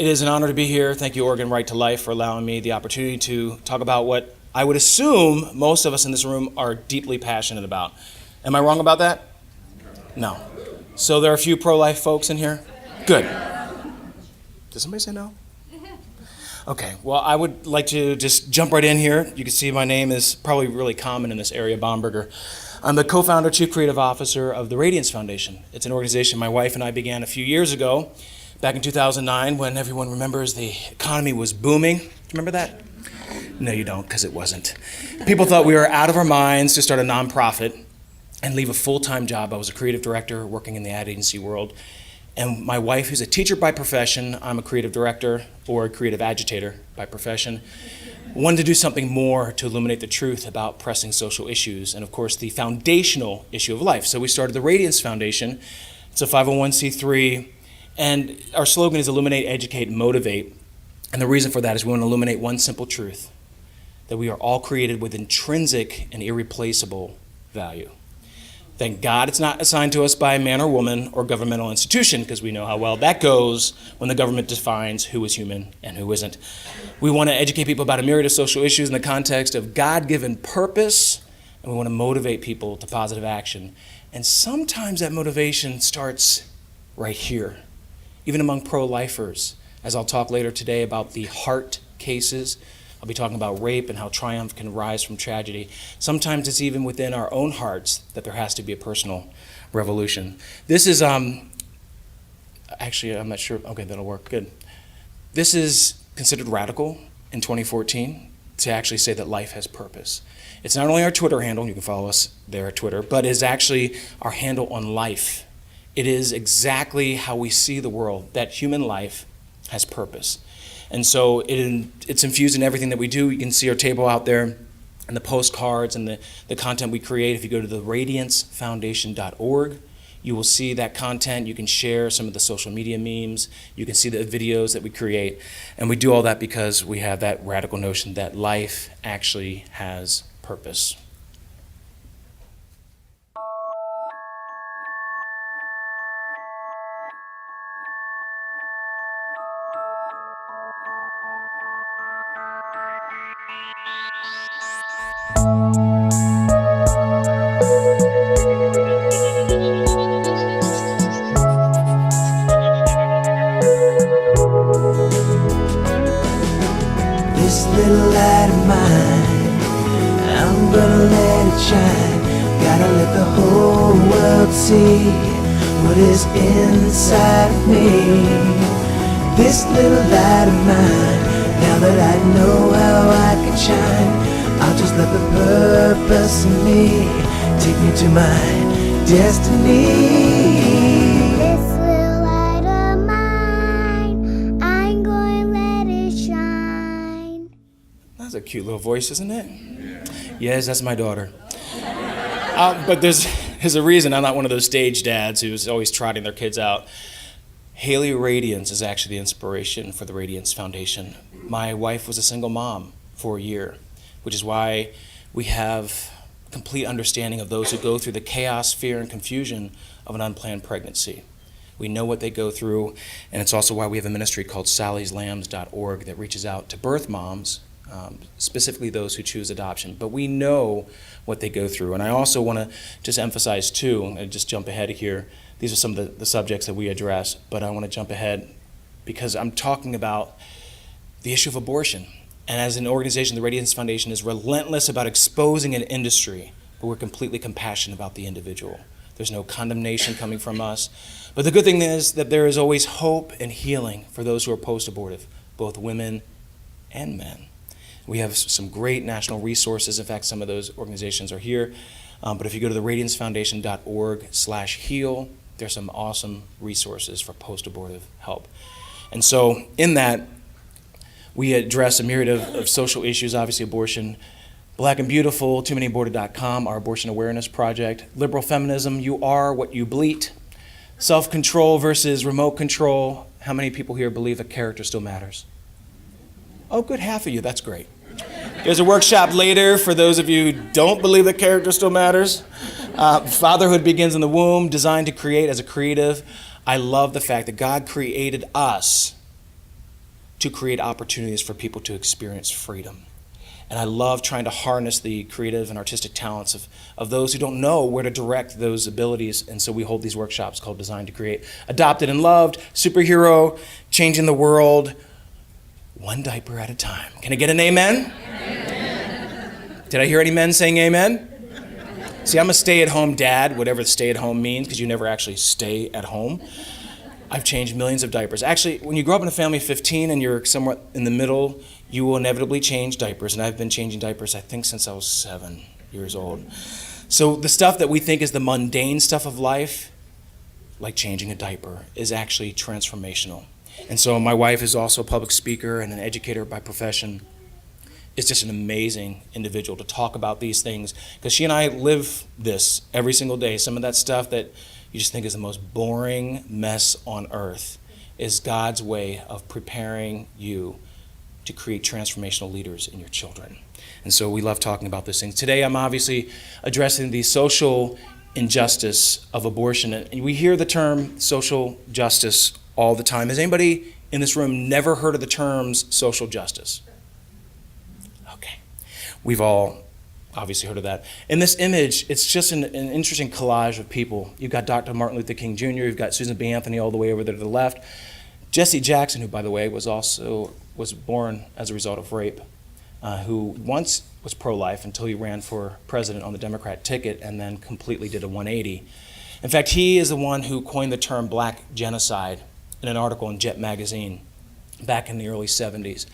It is an honor to be here. Thank you, Oregon Right to Life, for allowing me the opportunity to talk about what I would assume most of us in this room are deeply passionate about. Am I wrong about that? No. So there are a few pro-life folks in here? Good. Did somebody say no? Okay, well, I would like to just jump right in here. You can see my name is probably really common in this area, Bomberger. I'm the co-founder, chief creative officer of the Radiance Foundation. It's an organization my wife and I began a few years ago, back in 2009, when everyone remembers the economy was booming. Do you remember that? No, you don't, because it wasn't. People thought we were out of our minds to start a nonprofit and leave a full-time job. I was a creative director working in the ad agency world. And my wife, who's a teacher by profession, I'm a creative director or a creative agitator by profession, wanted to do something more to illuminate the truth about pressing social issues and, of course, the foundational issue of life. So we started the Radiance Foundation. It's a 501c3, and our slogan is illuminate, educate, and motivate. And the reason for that is we want to illuminate one simple truth, that we are all created with intrinsic and irreplaceable value. Thank God it's not assigned to us by a man or woman or governmental institution, because we know how well that goes when the government defines who is human and who isn't. We want to educate people about a myriad of social issues in the context of God-given purpose, and we want to motivate people to positive action. And sometimes that motivation starts right here, even among pro-lifers, as I'll talk later today about the heart cases. I'll be talking about rape and how triumph can rise from tragedy. Sometimes it's even within our own hearts that there has to be a personal revolution. This is, actually, I'm not sure. Okay, that'll work, good. This is considered radical in 2014 to actually say that life has purpose. It's not only our Twitter handle, you can follow us there at Twitter, but is actually our handle on life. It is exactly how we see the world, that human life has purpose. And so it's infused in everything that we do. You can see our table out there and the postcards and the content we create. If you go to the radiancefoundation.org, you will see that content. You can share some of the social media memes. You can see the videos that we create. And we do all that because we have that radical notion that life actually has purpose. This little light of mine, I'm gonna let it shine. Gotta let the whole world see what is inside of me. This little light of mine, now that I know how I can shine, I'll just let the purpose in me take me to my destiny. This little light of mine, I'm going to let it shine. That's a cute little voice, isn't it? Yes, that's my daughter. But there's a reason I'm not one of those stage dads who's always trotting their kids out. Haley Radiance is actually the inspiration for the Radiance Foundation. My wife was a single mom for a year, which is why we have complete understanding of those who go through the chaos, fear, and confusion of an unplanned pregnancy. We know what they go through, and it's also why we have a ministry called sallyslambs.org that reaches out to birth moms, specifically those who choose adoption. But we know what they go through. And I also want to just emphasize, too, and just jump ahead here, these are some of the subjects that we address, but I want to jump ahead because I'm talking about the issue of abortion. And as an organization, the Radiance Foundation is relentless about exposing an industry, but we're completely compassionate about the individual. There's no condemnation coming from us. But the good thing is that there is always hope and healing for those who are post-abortive, both women and men. We have some great national resources. In fact, some of those organizations are here. But if you go to the radiancefoundation.org/heal, there's some awesome resources for post-abortive help. And so in that, we address a myriad of social issues, obviously abortion, Black and Beautiful, TooManyAborted.com, our abortion awareness project, liberal feminism, you are what you bleat, self-control versus remote control. How many people here believe that character still matters? Oh, good, half of you, that's great. There's a workshop later for those of you who don't believe that character still matters. Fatherhood begins in the womb, designed to create as a creative. I love the fact that God created us to create opportunities for people to experience freedom. And I love trying to harness the creative and artistic talents of those who don't know where to direct those abilities. And so we hold these workshops called Design to Create. Adopted and loved, superhero, changing the world, one diaper at a time. Can I get an amen? Amen. Did I hear any men saying amen? See, I'm a stay-at-home dad, whatever stay-at-home means, because you never actually stay at home. I've changed millions of diapers. Actually, when you grow up in a family of 15 and you're somewhat in the middle, you will inevitably change diapers. And I've been changing diapers, I think, since I was 7 years old. So the stuff that we think is the mundane stuff of life, like changing a diaper, is actually transformational. And so my wife is also a public speaker and an educator by profession. It's just an amazing individual to talk about these things, because she and I live this every single day. Some of that stuff that you just think is the most boring mess on earth is God's way of preparing you to create transformational leaders in your children. And so we love talking about those things. Today I'm obviously addressing the social injustice of abortion. And we hear the term social justice all the time. Has anybody in this room never heard of the terms social justice? Okay. We've all obviously heard of that. In this image, it's just an interesting collage of people. You've got Dr. Martin Luther King Jr., you've got Susan B. Anthony all the way over there to the left. Jesse Jackson, who, by the way, was born as a result of rape, who once was pro-life until he ran for president on the Democrat ticket and then completely did a 180. In fact, he is the one who coined the term black genocide in an article in Jet magazine back in the early 70s.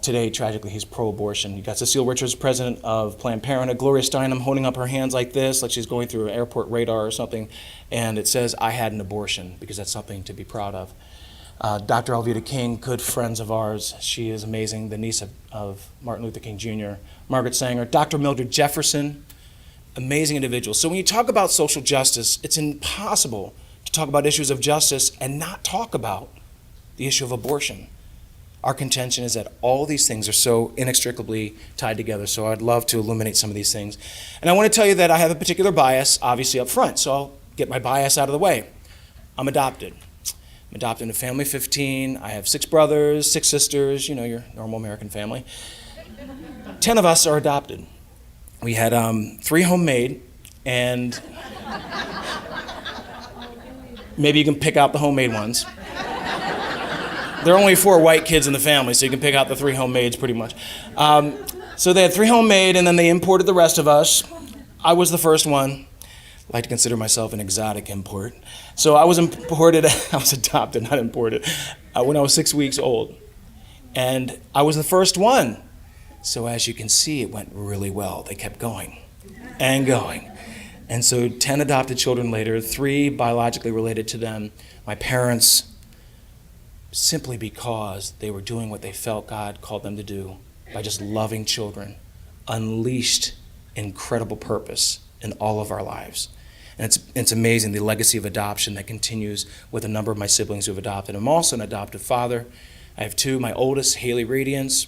Today, tragically, he's pro-abortion. You got Cecile Richards, president of Planned Parenthood, Gloria Steinem holding up her hands like this, like she's going through an airport radar or something, and it says, "I had an abortion," because that's something to be proud of. Dr. Alveda King, good friends of ours. She is amazing, the niece of Martin Luther King Jr. Margaret Sanger, Dr. Mildred Jefferson, amazing individuals. So when you talk about social justice, it's impossible to talk about issues of justice and not talk about the issue of abortion. Our contention is that all these things are so inextricably tied together, so I'd love to illuminate some of these things. And I want to tell you that I have a particular bias, obviously, up front, so I'll get my bias out of the way. I'm adopted. I'm adopted in a family of 15. I have 6 brothers, 6 sisters, you know, your normal American family. 10 of us are adopted. We had 3 homemade, and maybe you can pick out the homemade ones. There are only 4 white kids in the family, so you can pick out the 3 homemades pretty much. So they had 3 homemade, and then they imported the rest of us. I was the first one. I like to consider myself an exotic import. So I was imported, I was adopted, not imported, when I was 6 weeks old. And I was the first one. So as you can see, it went really well. They kept going and going. And so 10 adopted children later, 3 biologically related to them, my parents, simply because they were doing what they felt God called them to do by just loving children, unleashed incredible purpose in all of our lives. And it's amazing, the legacy of adoption that continues with a number of my siblings who have adopted. I'm also an adoptive father. I have 2. My oldest, Haley Radiance,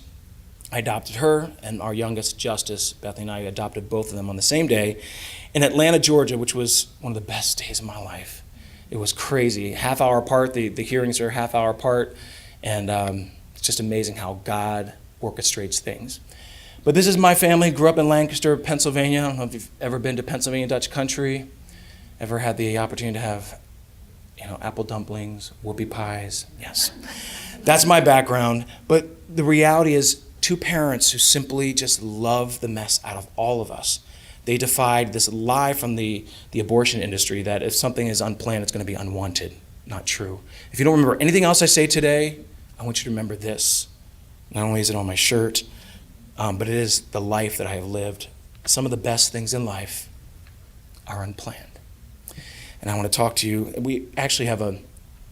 I adopted her, and our youngest, Justice, Bethany, and I adopted both of them on the same day in Atlanta, Georgia, which was one of the best days of my life. It was crazy. Half hour apart, the hearings are half hour apart, and it's just amazing how God orchestrates things. But this is my family. Grew up in Lancaster, Pennsylvania. I don't know if you've ever been to Pennsylvania Dutch country, ever had the opportunity to have, apple dumplings, whoopie pies. Yes, that's my background. But the reality is 2 parents who simply just love the mess out of all of us. They defied this lie from the abortion industry that if something is unplanned, it's going to be unwanted. Not true. If you don't remember anything else I say today, I want you to remember this. Not only is it on my shirt, but it is the life that I have lived. Some of the best things in life are unplanned. And I want to talk to you. We actually have a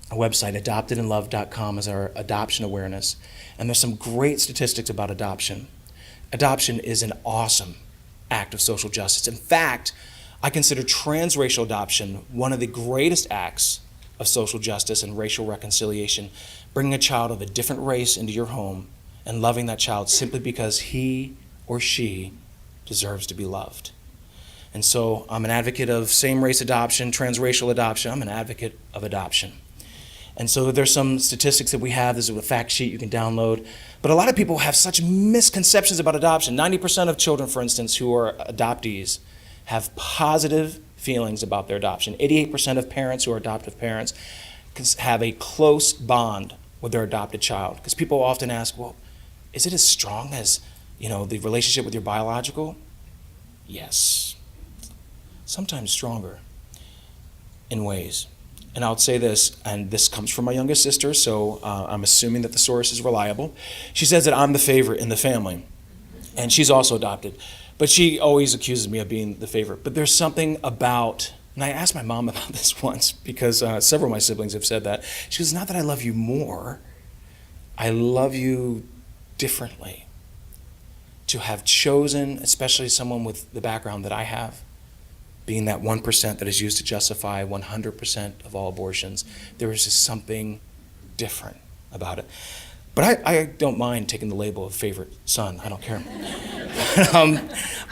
website, adoptedandloved.com, is our adoption awareness. And there's some great statistics about adoption. Adoption is an awesome act of social justice. In fact, I consider transracial adoption one of the greatest acts of social justice and racial reconciliation, bringing a child of a different race into your home and loving that child simply because he or she deserves to be loved. And so I'm an advocate of same-race adoption, transracial adoption. I'm an advocate of adoption. And so there's some statistics that we have. This is a fact sheet you can download. But a lot of people have such misconceptions about adoption. 90% of children, for instance, who are adoptees have positive feelings about their adoption. 88% of parents who are adoptive parents have a close bond with their adopted child. Because people often ask, well, is it as strong as, the relationship with your biological? Yes. Sometimes stronger in ways. And I would say this, and this comes from my youngest sister, so I'm assuming that the source is reliable. She says that I'm the favorite in the family, and she's also adopted. But she always accuses me of being the favorite. But there's something about, and I asked my mom about this once, because several of my siblings have said that. She goes, not that I love you more, I love you differently. To have chosen, especially someone with the background that I have, being that 1% that is used to justify 100% of all abortions, there is just something different about it. But I don't mind taking the label of favorite son. I don't care.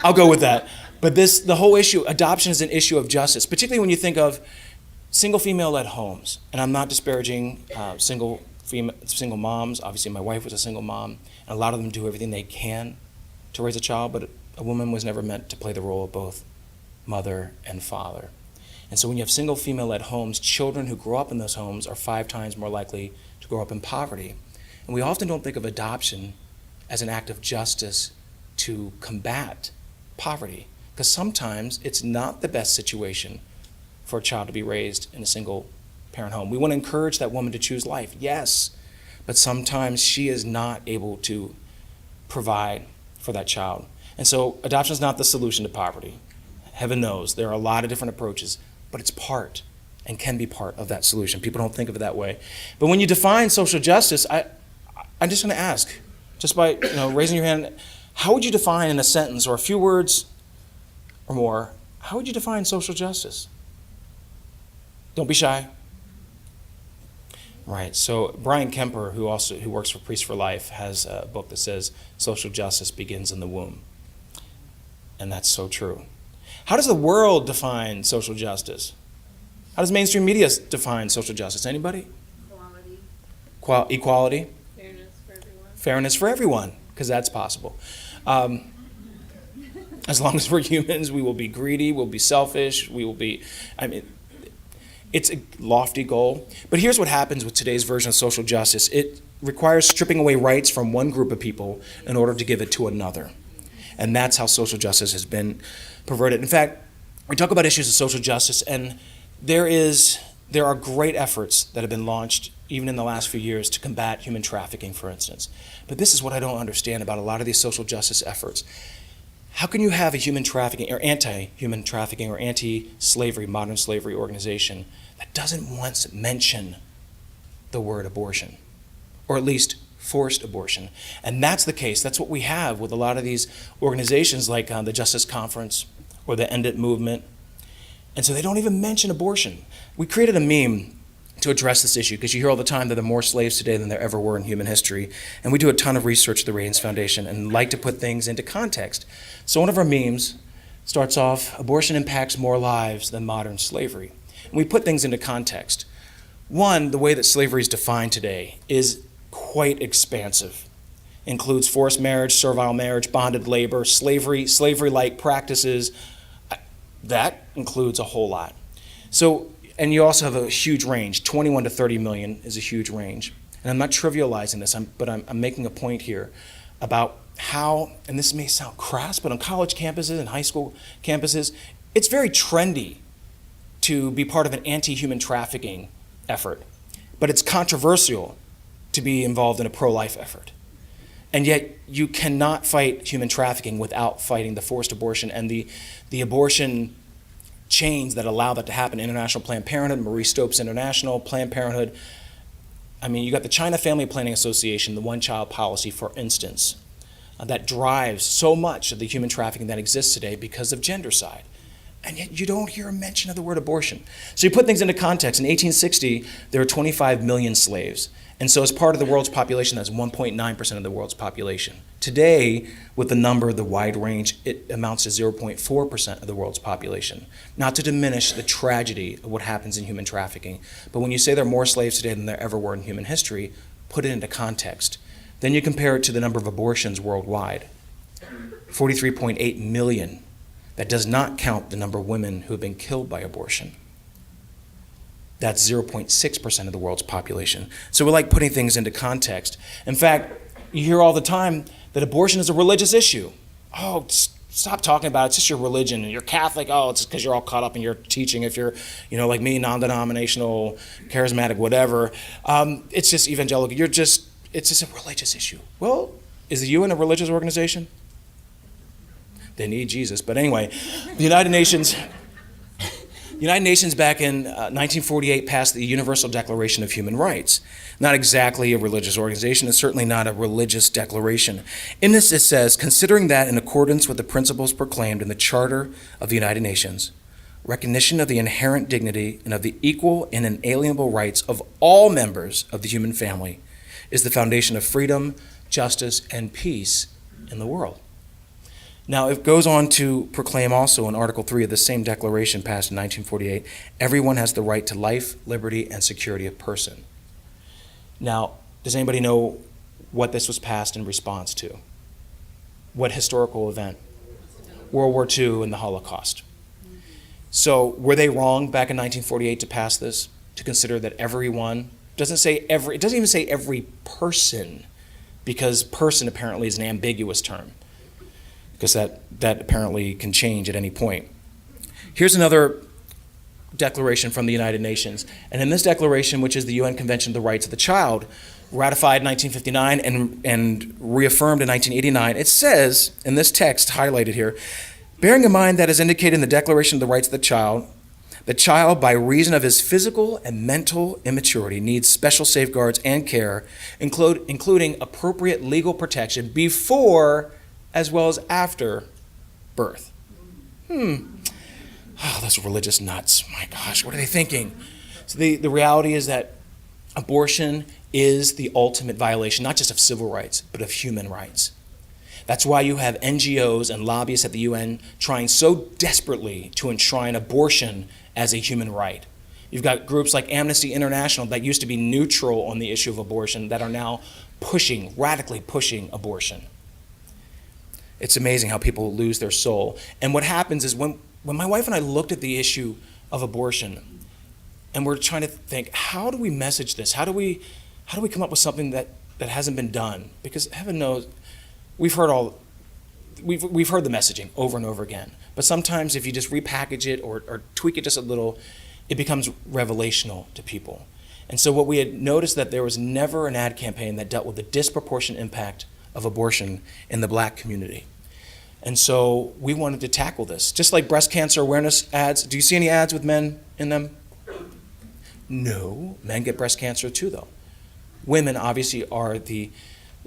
I'll go with that. But the whole issue, adoption is an issue of justice, particularly when you think of single female-led homes. And I'm not disparaging single moms. Obviously, my wife was a single mom, and a lot of them do everything they can to raise a child, but a woman was never meant to play the role of both mother and father. And so when you have single female-led homes, children who grow up in those homes are 5 times more likely to grow up in poverty. And we often don't think of adoption as an act of justice to combat poverty, because sometimes it's not the best situation for a child to be raised in a single parent home. We want to encourage that woman to choose life, yes, but sometimes she is not able to provide for that child. And so adoption is not the solution to poverty. Heaven knows there are a lot of different approaches, but it's part and can be part of that solution. People don't think of it that way. But when you define social justice, I'm just going to ask, just by raising your hand, how would you define in a sentence or a few words or more, how would you define social justice? Don't be shy. Right. So Brian Kemper, who works for Priests for Life, has a book that says social justice begins in the womb. And that's so true. How does the world define social justice? How does mainstream media define social justice? Anybody? Equality. Fairness for everyone. Fairness for everyone, because that's possible. As long as we're humans, we will be greedy, we'll be selfish, it's a lofty goal. But here's what happens with today's version of social justice. It requires stripping away rights from one group of people in order to give it to another. And that's how social justice has been perverted. In fact, we talk about issues of social justice, and there are great efforts that have been launched even in the last few years to combat human trafficking, for instance. But this is what I don't understand about a lot of these social justice efforts. How can you have a human trafficking or anti-human trafficking or anti-slavery, modern slavery organization that doesn't once mention the word abortion, or at least forced abortion? And that's the case. That's what we have with a lot of these organizations like the Justice Conference or the End It movement. And so they don't even mention abortion. We created a meme to address this issue, because you hear all the time that there are more slaves today than there ever were in human history. And we do a ton of research at the Radiance Foundation and like to put things into context. So one of our memes starts off, abortion impacts more lives than modern slavery. And we put things into context. One, the way that slavery is defined today is quite expansive. Includes forced marriage, servile marriage, bonded labor, slavery-like practices. That includes a whole lot. So, and you also have a huge range. 21 to 30 million is a huge range. And I'm not trivializing this, but I'm making a point here about how, and this may sound crass, but on college campuses and high school campuses, it's very trendy to be part of an anti-human trafficking effort. But it's controversial to be involved in a pro-life effort. And yet you cannot fight human trafficking without fighting the forced abortion and the abortion chains that allow that to happen. International Planned Parenthood, Marie Stopes International, Planned Parenthood. I mean, you got the China Family Planning Association, the one-child policy, for instance, that drives so much of the human trafficking that exists today because of gendercide. And yet you don't hear a mention of the word abortion. So you put things into context. In 1860, there were 25 million slaves. And so as part of the world's population, that's 1.9% of the world's population. Today, with the number, the wide range, it amounts to 0.4% of the world's population. Not to diminish the tragedy of what happens in human trafficking, but when you say there are more slaves today than there ever were in human history, put it into context. Then you compare it to the number of abortions worldwide. 43.8 million. That does not count the number of women who have been killed by abortion. That's 0.6% of the world's population. So we like putting things into context. In fact, you hear all the time that abortion is a religious issue. Oh, stop talking about it. It's just your religion. And you're Catholic. Oh, it's because you're all caught up in your teaching. If you're, like me, non-denominational, charismatic, whatever, it's just evangelical. It's just a religious issue. Well, is the UN a religious organization? They need Jesus. But anyway, the United Nations back in 1948 passed the Universal Declaration of Human Rights. Not exactly a religious organization. It's certainly not a religious declaration. In this, it says, considering that in accordance with the principles proclaimed in the Charter of the United Nations, recognition of the inherent dignity and of the equal and inalienable rights of all members of the human family is the foundation of freedom, justice, and peace in the world. Now, it goes on to proclaim also in Article 3 of the same declaration passed in 1948, everyone has the right to life, liberty, and security of person. Now, does anybody know what this was passed in response to? What historical event? World War II and the Holocaust. So were they wrong back in 1948 to pass this, to consider that everyone, it doesn't even say every person, because person apparently is an ambiguous term, because that apparently can change at any point. Here's another declaration from the United Nations. And in this declaration, which is the UN Convention on the Rights of the Child, ratified in 1959 and reaffirmed in 1989, it says, in this text highlighted here, bearing in mind that as indicated in the Declaration of the Rights of the child, by reason of his physical and mental immaturity, needs special safeguards and care, including appropriate legal protection before as well as after birth. Oh, those religious nuts. My gosh, what are they thinking? So the reality is that abortion is the ultimate violation, not just of civil rights, but of human rights. That's why you have NGOs and lobbyists at the UN trying so desperately to enshrine abortion as a human right. You've got groups like Amnesty International that used to be neutral on the issue of abortion that are now radically pushing abortion. It's amazing how people lose their soul. And what happens is when my wife and I looked at the issue of abortion, and we're trying to think, how do we message this? How do we come up with something that hasn't been done? Because heaven knows, we've heard the messaging over and over again. But sometimes if you just repackage it or tweak it just a little, it becomes revelational to people. And so what we had noticed that there was never an ad campaign that dealt with the disproportionate impact of abortion in the Black community. And so we wanted to tackle this. Just like breast cancer awareness ads. Do you see any ads with men in them? No. Men get breast cancer too, though. Women obviously are the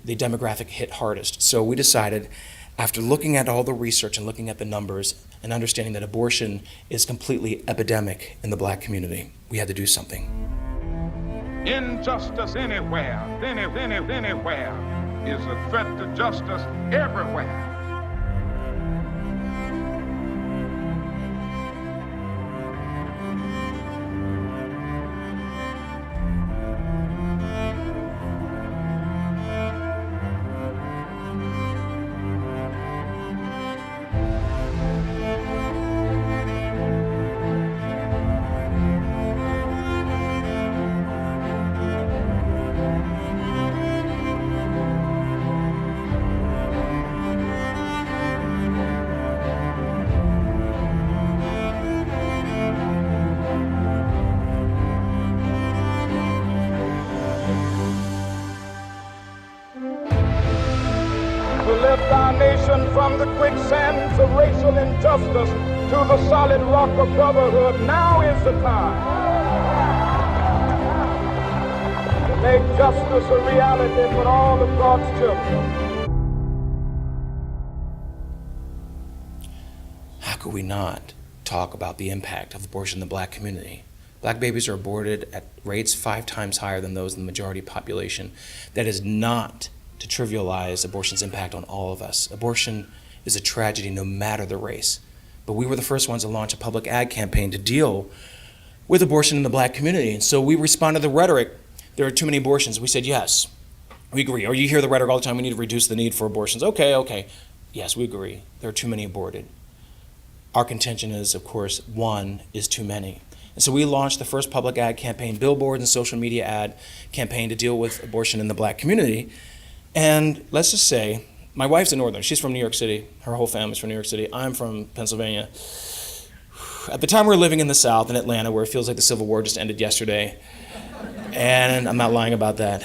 demographic hit hardest. So we decided, after looking at all the research and looking at the numbers and understanding that abortion is completely epidemic in the Black community, we had to do something. Injustice anywhere is a threat to justice everywhere. From the quicksands of racial injustice to the solid rock of brotherhood, now is the time to make justice a reality for all of God's children. How could we not talk about the impact of abortion in the black community. Black babies are aborted at rates 5 times higher than those in the majority population. That is not to trivialize abortion's impact on all of us. Abortion is a tragedy no matter the race. But we were the first ones to launch a public ad campaign to deal with abortion in the black community. And so we responded to the rhetoric, there are too many abortions. We said, yes, we agree. Or you hear the rhetoric all the time, we need to reduce the need for abortions. Okay. Yes, we agree. There are too many aborted. Our contention is, of course, 1 is too many. And so we launched the first public ad campaign, billboards and social media ad campaign to deal with abortion in the black community. And let's just say, my wife's a Northern. She's from New York City. Her whole family's from New York City. I'm from Pennsylvania. At the time we were living in the South, in Atlanta, where it feels like the Civil War just ended yesterday. And I'm not lying about that.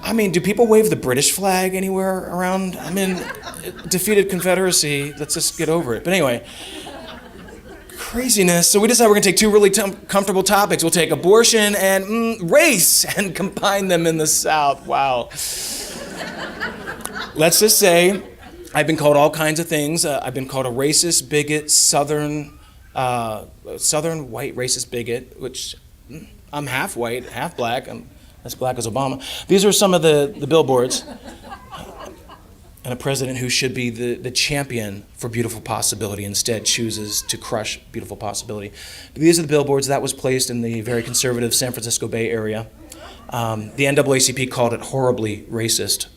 I mean, do people wave the British flag anywhere around? I mean, defeated Confederacy, let's just get over it. But anyway, craziness. So we decided we're gonna take 2 really comfortable topics. We'll take abortion and race and combine them in the South. Wow. Let's just say I've been called all kinds of things. I've been called a racist, bigot, Southern white racist bigot, which I'm half white, half black. I'm as black as Obama. These are some of the billboards. And a president who should be the champion for beautiful possibility instead chooses to crush beautiful possibility. But these are the billboards that was placed in the very conservative San Francisco Bay Area. The NAACP called it horribly racist.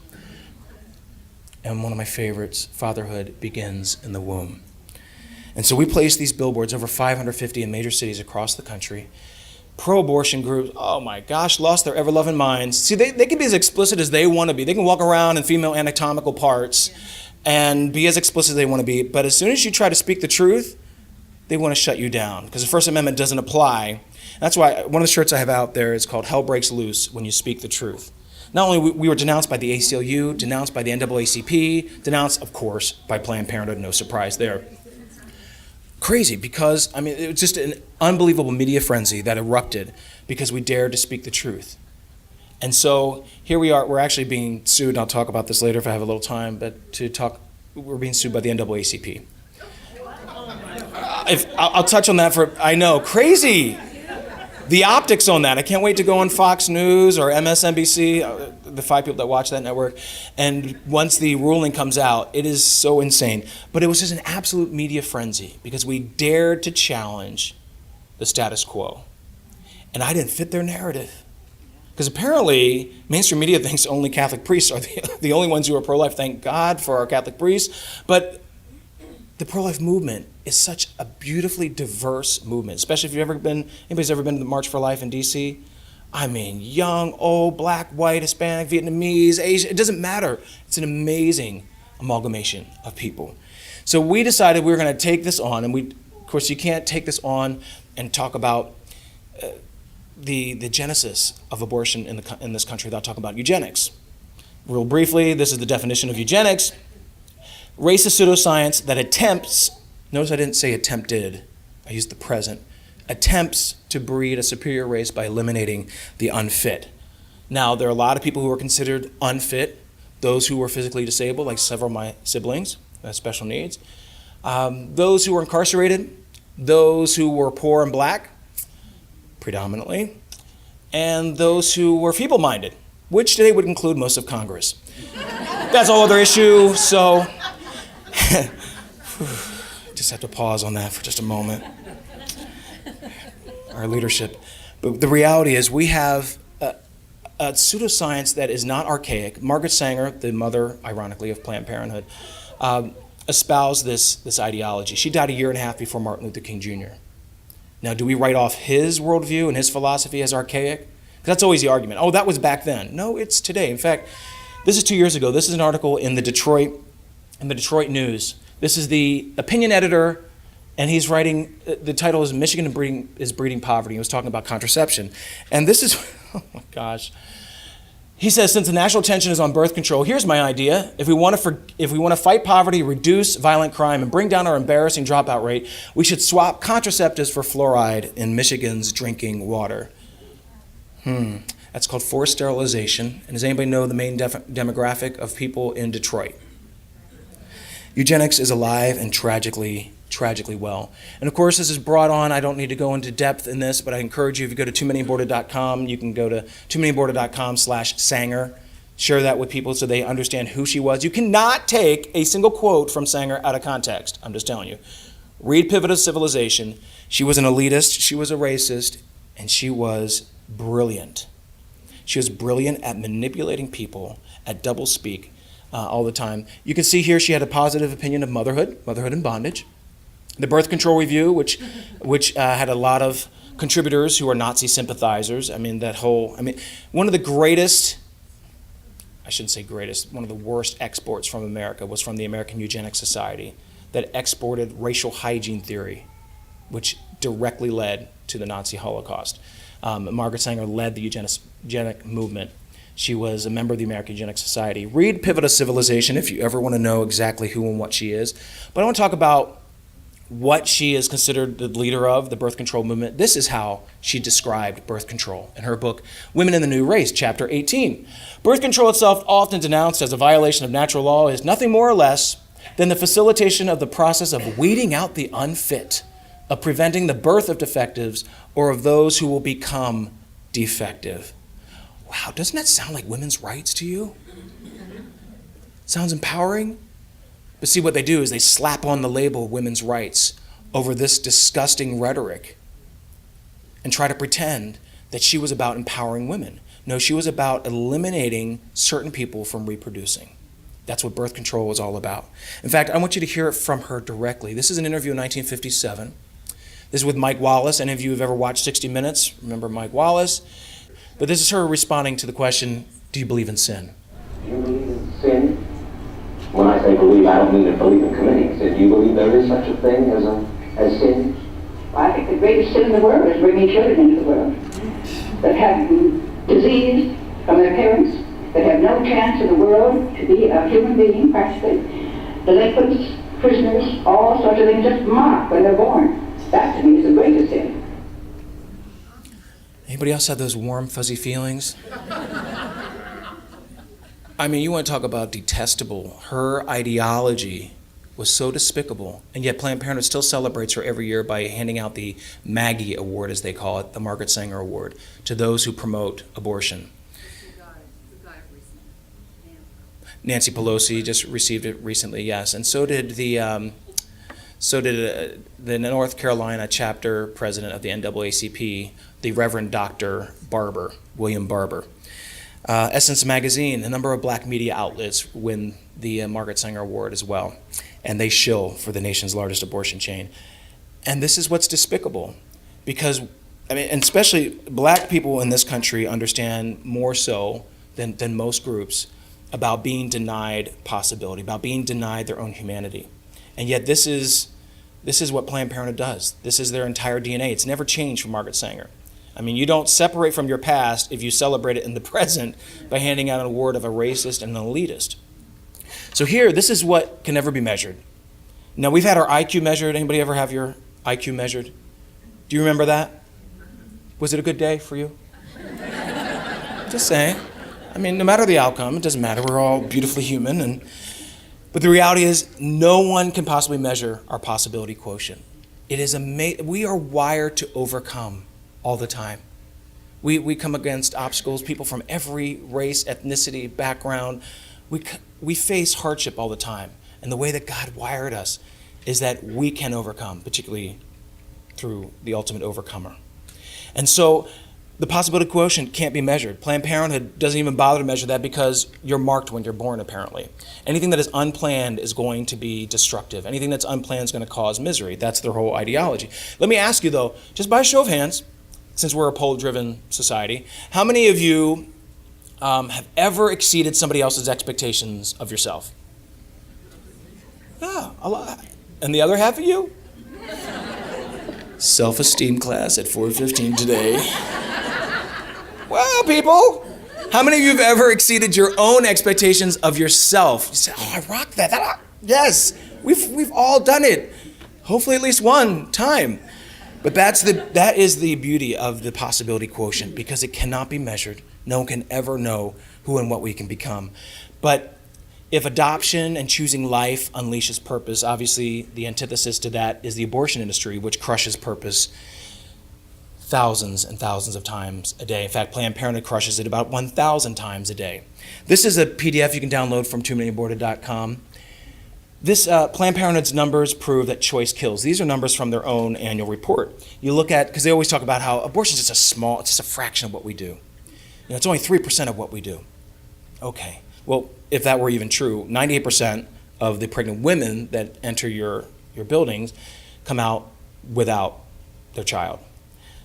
And one of my favorites, fatherhood begins in the womb. And so we placed these billboards, over 550 in major cities across the country. Pro-abortion groups, oh my gosh, lost their ever-loving minds. See, they can be as explicit as they want to be. They can walk around in female anatomical parts and be as explicit as they want to be. But as soon as you try to speak the truth, they want to shut you down because the First Amendment doesn't apply. That's why one of the shirts I have out there is called Hell Breaks Loose When You Speak the Truth. Not only we were denounced by the ACLU, denounced by the NAACP, denounced, of course, by Planned Parenthood, no surprise there. Crazy because, I mean, it was just an unbelievable media frenzy that erupted because we dared to speak the truth. And so here we are, we're actually being sued, and I'll talk about this later if I have a little time, but we're being sued by the NAACP. I'll touch on that I know, crazy. The optics on that, I can't wait to go on Fox News or MSNBC, the 5 people that watch that network, and once the ruling comes out, it is so insane. But it was just an absolute media frenzy because we dared to challenge the status quo. And I didn't fit their narrative. Because apparently, mainstream media thinks only Catholic priests are the only ones who are pro-life. Thank God for our Catholic priests. But the pro-life movement is such a beautifully diverse movement, especially if anybody's ever been to the March for Life in DC. I mean, young, old, black, white, Hispanic, Vietnamese, Asian, it doesn't matter. It's an amazing amalgamation of people. So we decided we were going to take this on, and of course, you can't take this on and talk about the genesis of abortion in this country without talking about eugenics. Real briefly, this is the definition of eugenics. Racist pseudoscience that attempts, notice I didn't say attempted, I used the present, attempts to breed a superior race by eliminating the unfit. Now, there are a lot of people who are considered unfit, those who were physically disabled, like several of my siblings, who have special needs, those who were incarcerated, those who were poor and black, predominantly, and those who were feeble-minded, which today would include most of Congress. That's a whole other issue, so just have to pause on that for just a moment. Our leadership. But the reality is we have a pseudoscience that is not archaic. Margaret Sanger, the mother, ironically, of Planned Parenthood, espoused this ideology. She died a year and a half before Martin Luther King Jr. Now, do we write off his worldview and his philosophy as archaic? 'Cause that's always the argument. Oh, that was back then. No, it's today. In fact, this is 2 years ago. This is an article in the Detroit News. This is the opinion editor, and he's writing, the title is Michigan is Breeding Poverty. He was talking about contraception. And this is, oh my gosh. He says, since the national attention is on birth control, here's my idea. If we want to fight poverty, reduce violent crime, and bring down our embarrassing dropout rate, we should swap contraceptives for fluoride in Michigan's drinking water. That's called forced sterilization. And does anybody know the main demographic of people in Detroit? Eugenics is alive and tragically tragically well. And of course, this is brought on, I don't need to go into depth in this, but I encourage you, if you go to toomanyborder.com, you can go to toomanyborder.com/Sanger, share that with people so they understand who she was. You cannot take a single quote from Sanger out of context, I'm just telling you. Read Pivot of Civilization. She was an elitist, she was a racist, and she was brilliant. She was brilliant at manipulating people, at doublespeak all the time. You can see here she had a positive opinion of motherhood and bondage. The Birth Control Review, which had a lot of contributors who are Nazi sympathizers. One of the greatest, I shouldn't say greatest, one of the worst exports from America was from the American Eugenics Society that exported racial hygiene theory, which directly led to the Nazi Holocaust. Margaret Sanger led the eugenic movement. She was a member of the American Eugenics Society. Read Pivot of Civilization if you ever want to know exactly who and what she is. But I want to talk about what she is considered the leader of, the birth control movement. This is how she described birth control in her book, Women in the New Race, chapter 18. Birth control itself, often denounced as a violation of natural law, is nothing more or less than the facilitation of the process of weeding out the unfit, of preventing the birth of defectives or of those who will become defective. Wow, doesn't that sound like women's rights to you? Sounds empowering? But see, what they do is they slap on the label women's rights over this disgusting rhetoric and try to pretend that she was about empowering women. No, she was about eliminating certain people from reproducing. That's what birth control was all about. In fact, I want you to hear it from her directly. This is an interview in 1957. This is with Mike Wallace. Any of you who have ever watched 60 Minutes remember Mike Wallace. But this is her responding to the question, do you believe in sin? Do you believe in sin? When I say believe, I don't mean to believe in committing sin. Do you believe there is such a thing as sin? Well, I think the greatest sin in the world is bringing children into the world that have disease from their parents, that have no chance in the world to be a human being, practically. Delinquents, prisoners, all sorts of things, just mocked when they're born. That, to me, is the greatest sin. Anybody else have those warm, fuzzy feelings? I mean, you want to talk about detestable. Her ideology was so despicable, and yet Planned Parenthood still celebrates her every year by handing out the Maggie Award, as they call it, the Margaret Sanger Award, to those who promote abortion. Nancy Pelosi just received it recently, yes, and so did the North Carolina chapter president of the NAACP, the Reverend Dr. Barber, William Barber. Essence Magazine, a number of black media outlets win the Margaret Sanger Award as well, and they shill for the nation's largest abortion chain. And this is what's despicable, because, and especially black people in this country understand more so than most groups about being denied possibility, about being denied their own humanity. And yet this is what Planned Parenthood does. This is their entire DNA. It's never changed from Margaret Sanger. You don't separate from your past if you celebrate it in the present by handing out an award of a racist and an elitist. So here, this is what can never be measured. Now, we've had our IQ measured. Anybody ever have your IQ measured? Do you remember that? Was it a good day for you? Just saying. No matter the outcome, it doesn't matter. We're all beautifully human. But the reality is, no one can possibly measure our possibility quotient. It is we are wired to overcome all the time. We come against obstacles, people from every race, ethnicity, background. We face hardship all the time. And the way that God wired us is that we can overcome, particularly through the ultimate overcomer. And so the possibility quotient can't be measured. Planned Parenthood doesn't even bother to measure that because you're marked when you're born, apparently. Anything that is unplanned is going to be destructive. Anything that's unplanned is going to cause misery. That's their whole ideology. Let me ask you, though, just by a show of hands, since we're a poll-driven society, how many of you have ever exceeded somebody else's expectations of yourself? Yeah, a lot. And the other half of you? Self-esteem class at 4:15 today. Well, people, how many of you have ever exceeded your own expectations of yourself? You say, oh, I rock that. Yes, we've all done it. Hopefully at least one time. But that is the beauty of the possibility quotient, because it cannot be measured. No one can ever know who and what we can become. But If adoption and choosing life unleashes purpose, obviously the antithesis to that is the abortion industry, which crushes purpose thousands and thousands of times a day. In fact, Planned Parenthood crushes it about 1,000 times a day. This is a PDF you can download from toomanyAborted.com. This Planned Parenthood's numbers prove that choice kills. These are numbers from their own annual report. You look at, because they always talk about how abortion is just it's just a fraction of what we do. It's only 3% of what we do. Okay, well, if that were even true, 98% of the pregnant women that enter your buildings come out without their child.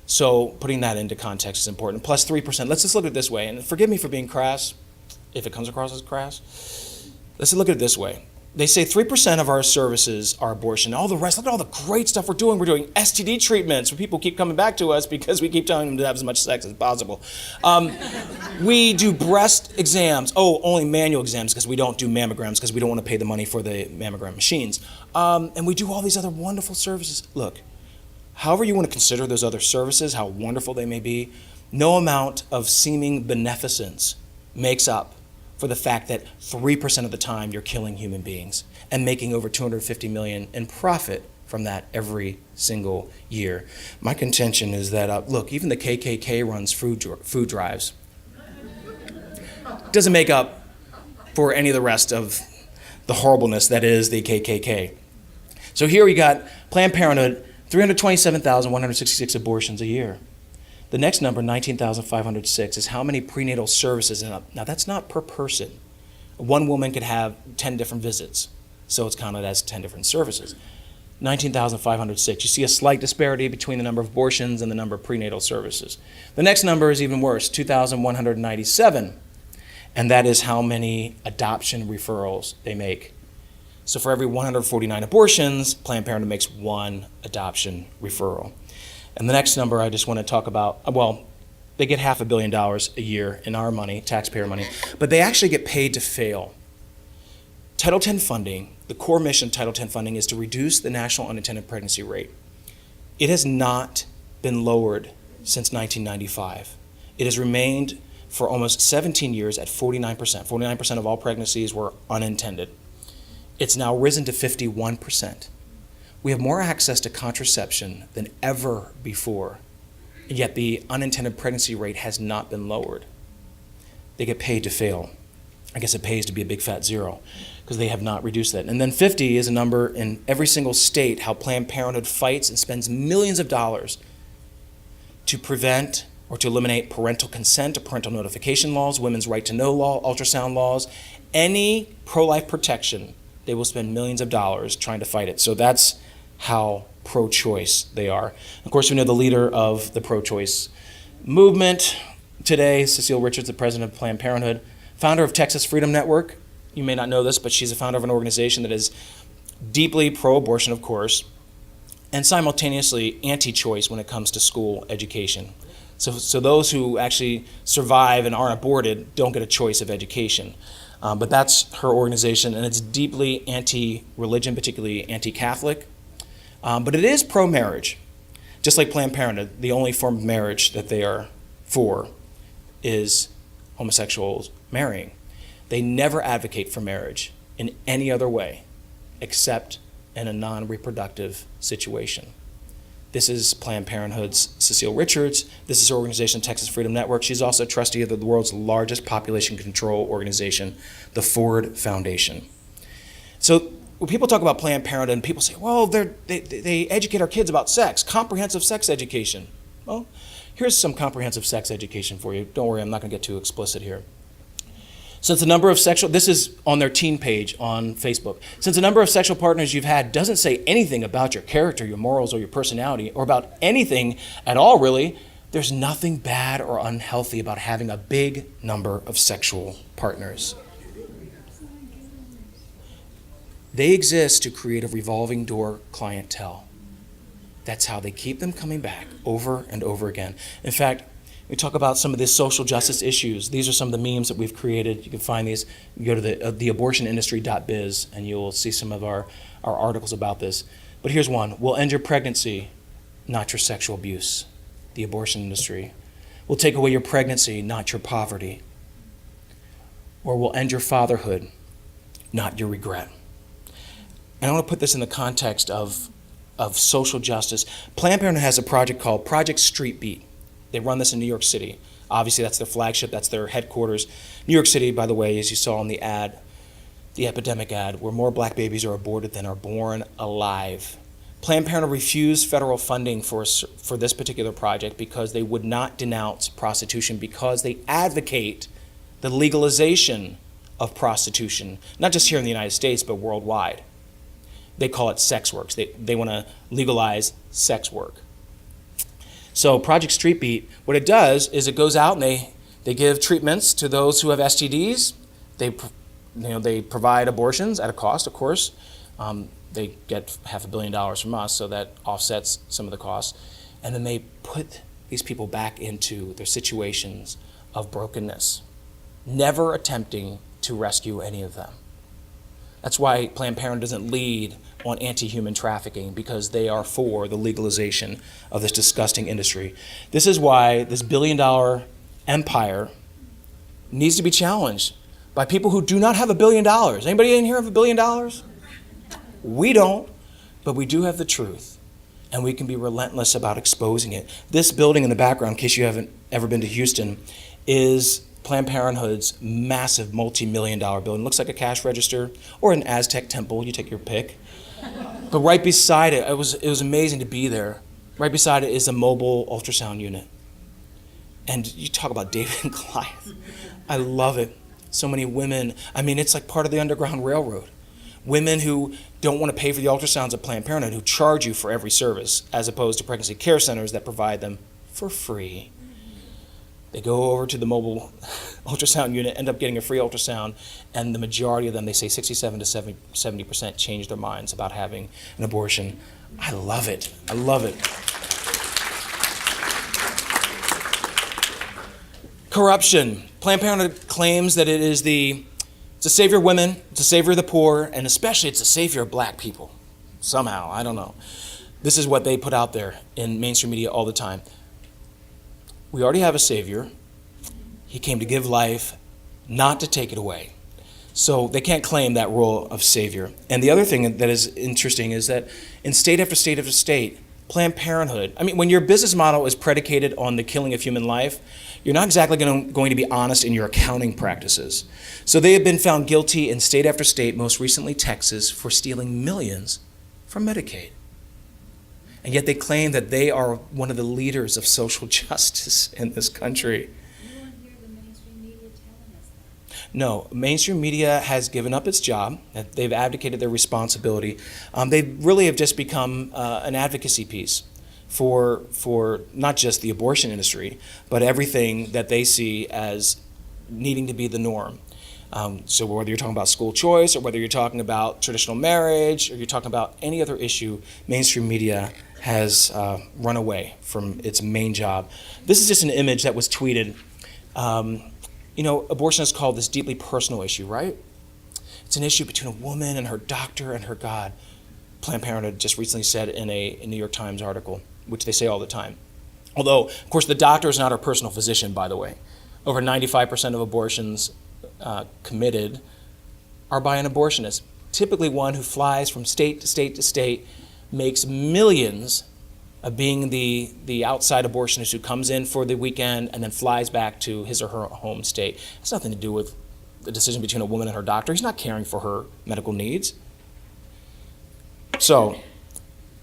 So putting that into context is important. Plus 3%, let's just look at it this way, and forgive me for being crass, if it comes across as crass. Let's look at it this way. They say 3% of our services are abortion. All the rest, look at all the great stuff we're doing. We're doing STD treatments where people keep coming back to us because we keep telling them to have as much sex as possible. We do breast exams. Oh, only manual exams because we don't do mammograms because we don't want to pay the money for the mammogram machines. And we do all these other wonderful services. Look, however you want to consider those other services, how wonderful they may be, no amount of seeming beneficence makes up for the fact that 3% of the time you're killing human beings and making over $250 million in profit from that every single year. My contention is that, look, even the KKK runs food drives. Doesn't make up for any of the rest of the horribleness that is the KKK. So here we got Planned Parenthood, 327,166 abortions a year. The next number, 19,506, is how many prenatal services. Now that's not per person. One woman could have 10 different visits, so it's counted as 10 different services. 19,506. You see a slight disparity between the number of abortions and the number of prenatal services. The next number is even worse, 2,197, and that is how many adoption referrals they make. So for every 149 abortions, Planned Parenthood makes one adoption referral. And the next number I just want to talk about, well, they get $500 million a year in our money, taxpayer money, but they actually get paid to fail. Title X funding, the core mission of Title X funding is to reduce the national unintended pregnancy rate. It has not been lowered since 1995. It has remained for almost 17 years at 49%. 49% of all pregnancies were unintended. It's now risen to 51%. We have more access to contraception than ever before, and yet the unintended pregnancy rate has not been lowered. They get paid to fail. I guess it pays to be a big fat zero because they have not reduced that. And then 50 is a number in every single state how Planned Parenthood fights and spends millions of dollars to prevent or to eliminate parental consent or parental notification laws, women's right to know law, ultrasound laws, any pro-life protection. They will spend millions of dollars trying to fight it. So that's how pro-choice they are. Of course, we know the leader of the pro-choice movement today, Cecile Richards, the president of Planned Parenthood, founder of Texas Freedom Network. You may not know this, but she's a founder of an organization that is deeply pro-abortion, of course, and simultaneously anti-choice when it comes to school education. So those who actually survive and aren't aborted don't get a choice of education. But that's her organization, and it's deeply anti-religion, particularly anti-Catholic. But it is pro-marriage. Just like Planned Parenthood, the only form of marriage that they are for is homosexuals marrying. They never advocate for marriage in any other way except in a non-reproductive situation. This is Planned Parenthood's Cecile Richards. This is her organization, Texas Freedom Network. She's also a trustee of the world's largest population control organization, the Ford Foundation. So when people talk about Planned Parenthood, and people say, well, they educate our kids about sex, comprehensive sex education. Well, here's some comprehensive sex education for you. Don't worry, I'm not going to get too explicit here. Since the number of this is on their teen page on Facebook. Since the number of sexual partners you've had doesn't say anything about your character, your morals, or your personality, or about anything at all, really, there's nothing bad or unhealthy about having a big number of sexual partners. They exist to create a revolving door clientele. That's how they keep them coming back over and over again. In fact, we talk about some of the social justice issues. These are some of the memes that we've created. You can find these. You go to theabortionindustry.biz and you'll see some of our articles about this. But here's one. We'll end your pregnancy, not your sexual abuse. The abortion industry. We'll take away your pregnancy, not your poverty. Or we'll end your fatherhood. not your regret. And I want to put this in the context of social justice. Planned Parenthood has a project called Project Street Beat. They run this in New York City. Obviously, that's their flagship, that's their headquarters. New York City, by the way, as you saw in the ad, the epidemic ad, where more black babies are aborted than are born alive. Planned Parenthood refused federal funding for this particular project because they would not denounce prostitution, because they advocate the legalization of prostitution, not just here in the United States, but worldwide. They call it sex work. They want to legalize sex work. So Project Street Beat, what it does is it goes out and they give treatments to those who have STDs. They provide abortions at a cost, of course. They get $500 million from us, so that offsets some of the costs. And then they put these people back into their situations of brokenness, never attempting to rescue any of them. That's why Planned Parenthood doesn't lead on anti-human trafficking, because they are for the legalization of this disgusting industry. This is why this billion-dollar empire needs to be challenged by people who do not have $1 billion. Anybody in here have $1 billion? We don't, but we do have the truth, and we can be relentless about exposing it. This building in the background, in case you haven't ever been to Houston, is Planned Parenthood's massive multi-million-dollar building. It looks like a cash register or an Aztec temple, you take your pick. But right beside it, it was amazing to be there. Right beside it is a mobile ultrasound unit. And you talk about David and Goliath. I love it. So many women, it's like part of the Underground Railroad. Women who don't want to pay for the ultrasounds at Planned Parenthood, who charge you for every service, as opposed to pregnancy care centers that provide them for free. They go over to the mobile ultrasound unit, end up getting a free ultrasound, and the majority of them, they say 67 to 70% change their minds about having an abortion. I love it. I love it. Corruption. Planned Parenthood claims that it's a savior of women, it's a savior of the poor, and especially it's a savior of black people. Somehow, I don't know. This is what they put out there in mainstream media all the time. We already have a savior. He came to give life, not to take it away. So they can't claim that role of savior. And the other thing that is interesting is that in state after state after state, Planned Parenthood, when your business model is predicated on the killing of human life, you're not exactly going to be honest in your accounting practices. So they have been found guilty in state after state, most recently Texas, for stealing millions from Medicaid. And yet they claim that they are one of the leaders of social justice in this country. You won't hear the mainstream media telling us that. No, mainstream media has given up its job. They've abdicated their responsibility. They really have just become an advocacy piece for not just the abortion industry, but everything that they see as needing to be the norm. So whether you're talking about school choice, or whether you're talking about traditional marriage, or you're talking about any other issue, mainstream media has run away from its main job. This is just an image that was tweeted. Abortion is called this deeply personal issue, right? It's an issue between a woman and her doctor and her God. Planned Parenthood just recently said in a New York Times article, which they say all the time. Although, of course, the doctor is not our personal physician, by the way. Over 95% of abortions committed are by an abortionist, typically one who flies from state to state to state, makes millions of being the outside abortionist who comes in for the weekend and then flies back to his or her home state. It has nothing to do with the decision between a woman and her doctor. He's not caring for her medical needs. So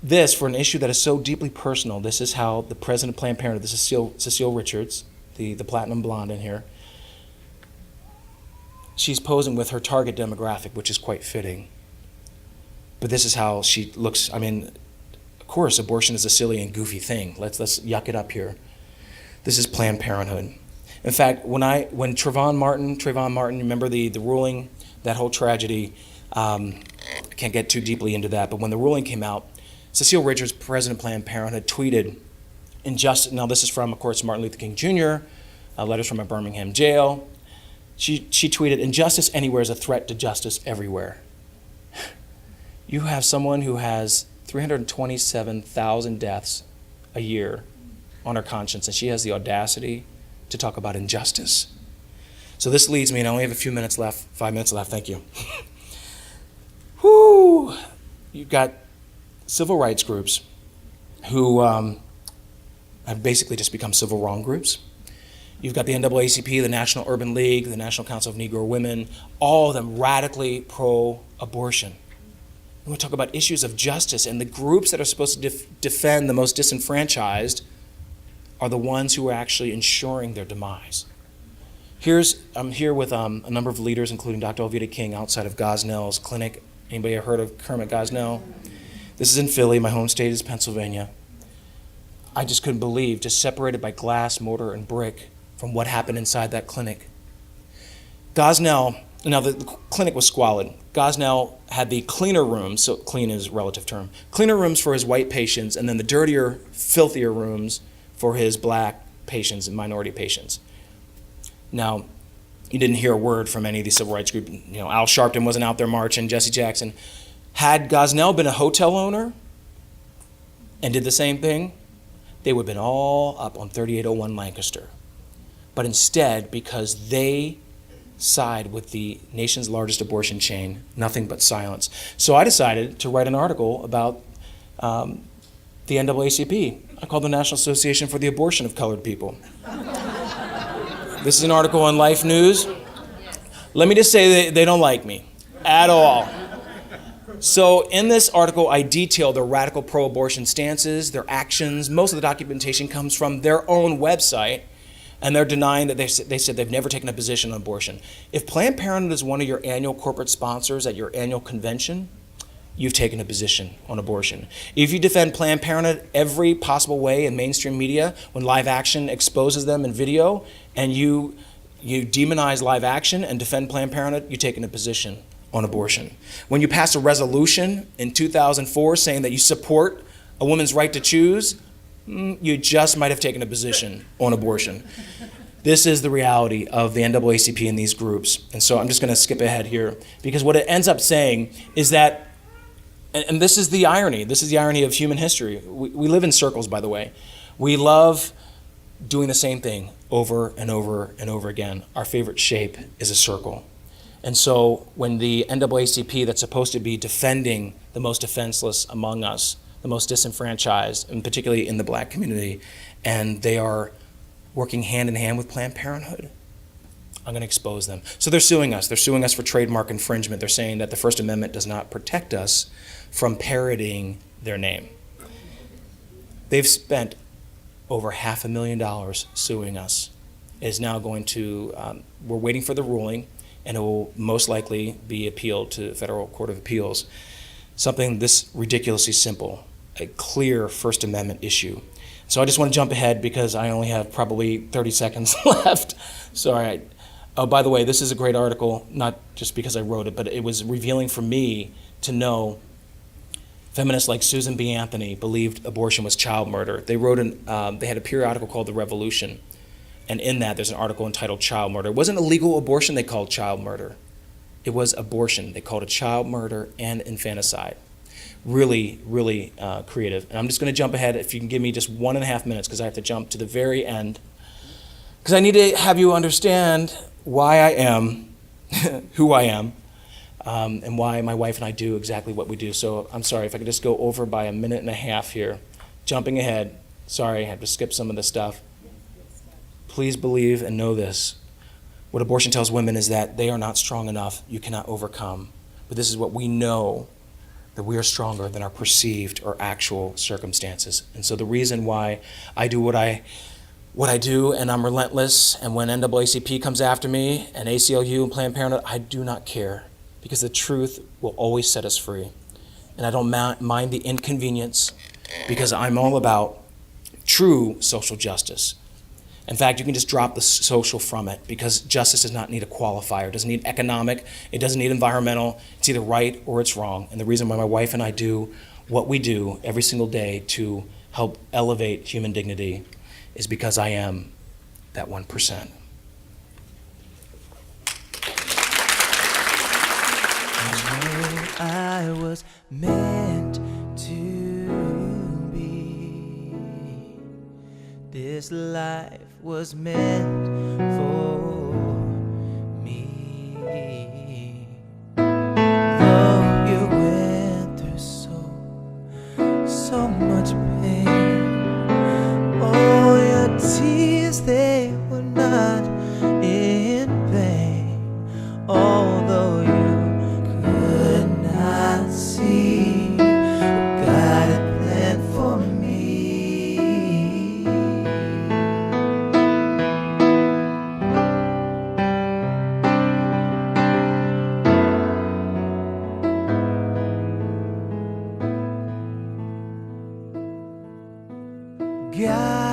this, for an issue that is so deeply personal, this is how the president of Planned Parenthood, this is Cecile Richards, the platinum blonde in here, she's posing with her target demographic, which is quite fitting. But this is how she looks. Of course, abortion is a silly and goofy thing. Let's yuck it up here. This is Planned Parenthood. In fact, when Trayvon Martin, remember the ruling, that whole tragedy, I can't get too deeply into that, but when the ruling came out, Cecile Richards, president of Planned Parenthood, tweeted, now this is from, of course, Martin Luther King Jr., letters from a Birmingham jail. She tweeted, "Injustice anywhere is a threat to justice everywhere." You have someone who has 327,000 deaths a year on her conscience, and she has the audacity to talk about injustice. So this leads me, and I only have a few minutes left, 5 minutes left, thank you. Whoo! You've got civil rights groups who have basically just become civil wrong groups. You've got the NAACP, the National Urban League, the National Council of Negro Women, all of them radically pro-abortion. And we talk about issues of justice, and the groups that are supposed to defend the most disenfranchised are the ones who are actually ensuring their demise. I'm here with a number of leaders, including Dr. Elvita King, outside of Gosnell's clinic. Anybody ever heard of Kermit Gosnell? This is in Philly. My home state is Pennsylvania. I just couldn't believe, just separated by glass, mortar, and brick from what happened inside that clinic. Gosnell, now the clinic was squalid. Gosnell had the cleaner rooms, so clean is a relative term, cleaner rooms for his white patients, and then the dirtier, filthier rooms for his black patients and minority patients. Now, you didn't hear a word from any of these civil rights groups. Al Sharpton wasn't out there marching, Jesse Jackson. Had Gosnell been a hotel owner and did the same thing, they would have been all up on 3801 Lancaster. But instead, because they side with the nation's largest abortion chain, nothing but silence. So I decided to write an article about the NAACP. I called the National Association for the Abortion of Colored People. This is an article on Life News. Let me just say they don't like me at all. So in this article, I detail their radical pro-abortion stances, their actions. Most of the documentation comes from their own website, and they're denying that they said they've never taken a position on abortion. If Planned Parenthood is one of your annual corporate sponsors at your annual convention, you've taken a position on abortion. If you defend Planned Parenthood every possible way in mainstream media, when Live Action exposes them in video, and you demonize Live Action and defend Planned Parenthood, you've taken a position on abortion. When you pass a resolution in 2004 saying that you support a woman's right to choose, you just might have taken a position on abortion. This is the reality of the NAACP and these groups. And so I'm just going to skip ahead here, because what it ends up saying is that, and this is the irony of human history. We live in circles, by the way. We love doing the same thing over and over and over again. Our favorite shape is a circle. And so when the NAACP, that's supposed to be defending the most defenseless among us, the most disenfranchised, and particularly in the black community, and they are working hand in hand with Planned Parenthood, I'm going to expose them. So they're suing us. They're suing us for trademark infringement. They're saying that the First Amendment does not protect us from parodying their name. They've spent over $500,000 suing us. It is now going to, we're waiting for the ruling, and it will most likely be appealed to the Federal Court of Appeals. Something this ridiculously simple, a clear First Amendment issue. So I just want to jump ahead because I only have probably 30 seconds left. Sorry. Oh, by the way, this is a great article, not just because I wrote it, but it was revealing for me to know feminists like Susan B. Anthony believed abortion was child murder. They wrote they had a periodical called The Revolution, and in that there's an article entitled Child Murder. It wasn't illegal abortion they called child murder. It was abortion. They called it child murder and infanticide. Really, really creative. And I'm just going to jump ahead, if you can give me just 1.5 minutes, because I have to jump to the very end. Because I need to have you understand why I am who I am, and why my wife and I do exactly what we do. So I'm sorry if I could just go over by 1.5 minutes here. Jumping ahead. Sorry, I have to skip some of this stuff. Please believe and know this. What abortion tells women is that they are not strong enough. You cannot overcome. But this is what we know, that we are stronger than our perceived or actual circumstances. And so the reason why I do what I do, and I'm relentless, and when NAACP comes after me, and ACLU and Planned Parenthood, I do not care, because the truth will always set us free. And I don't mind the inconvenience, because I'm all about true social justice. In fact, you can just drop the social from it, because justice does not need a qualifier. It doesn't need economic. It doesn't need environmental. It's either right or it's wrong. And the reason why my wife and I do what we do every single day to help elevate human dignity is because I am that 1%. I was meant to be. This life was meant for me. Though you days they were not in vain, although you could not see what God had planned for me. God